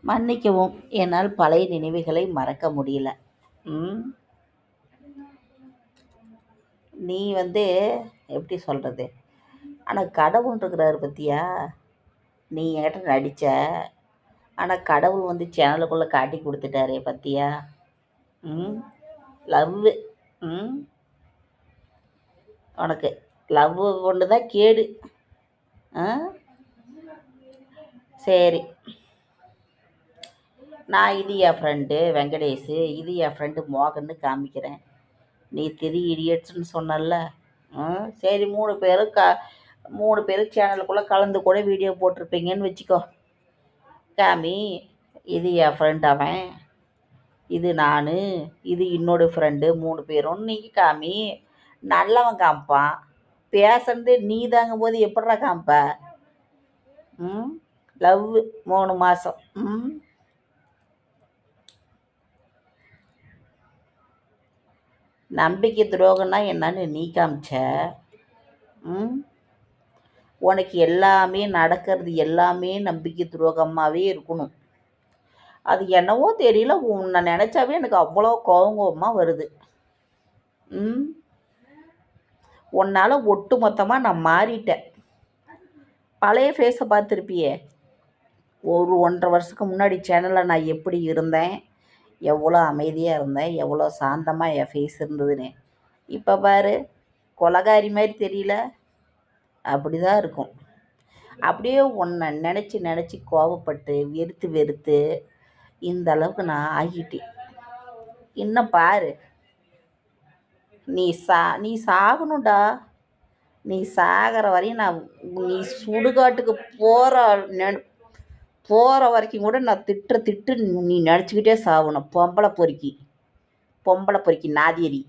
மன்னிக்கவும், என்னால் பழைய நினைவுகளை மறக்க முடியல. ம் நீ எப்படி சொல்கிறது? ஆனால் கடவுள் இருக்கிறாரு பத்தியா? நீ என்கிட்ட நடித்த, ஆனால் கடவுள் சேனலுக்குள்ளே காட்டி கொடுத்துட்டாரே பத்தியா? ம் லவ்வு. ம் உனக்கு லவ் ஒன்று தான் கேடு. ஆ சரி, நான் இது என் ஃப்ரெண்டு வெங்கடேஷு, இது என் ஃப்ரெண்டு மோகன்னு காமிக்கிறேன். நீ 3 இடியட்ஸ்ன்னு சொன்னல்ல. சரி, 3 பேரும் சேனலுக்குள்ளே கலந்து கூட வீடியோ போட்டிருப்பீங்கன்னு வச்சுக்கோ. காமி, இது என் ஃப்ரெண்ட் அவன், இது நான், இது இன்னொரு ஃப்ரெண்டு, 3 பேரும் நீங்கள் காமி. நல்லவன் காமிப்பான். பேசுறது நீ தாங்கும் போது எப்படிடா காமிப்ப? லவ் 3 மாதம். நம்பிக்கை துரோகம்னா என்னன்னு நீ காமிச்ச. உனக்கு எல்லாமே நடக்கிறது எல்லாமே நம்பிக்கை துரோகமாகவே இருக்கணும். அது என்னவோ தெரியல, உன்னை நினச்சாவே எனக்கு அவ்வளோ கோபமாக வருது. உன்னால் ஒட்டு மொத்தமாக நான் மாறிட்டேன். பழைய ஃபேஸை பார்த்துருப்பியே. ஒரு 1.5 வருஷத்துக்கு முன்னாடி சேனலில் நான் எப்படி இருந்தேன், எவ்வளோ அமைதியாக இருந்தேன், எவ்வளோ சாந்தமாக என் ஃபேஸ் இருந்ததுன்னு. இப்போ பாரு, கொலகாரி மாதிரி தெரியல. அப்படி தான் இருக்கும். அப்படியே உன்னை நினச்சி நினச்சி கோபப்பட்டு வெறுத்து வெறுத்து இந்த அளவுக்கு நான் ஆகிட்டேன். இன்னும் பாரு, நீ சாகணும்டா. நீ சாகிற வரையும் நீ சுடுகாட்டுக்கு போகிற வரைக்கும் கூட நான் திட்டு நீ நினச்சிக்கிட்டே சாகணும். பொம்பளை பொறுக்கி நாதியரி.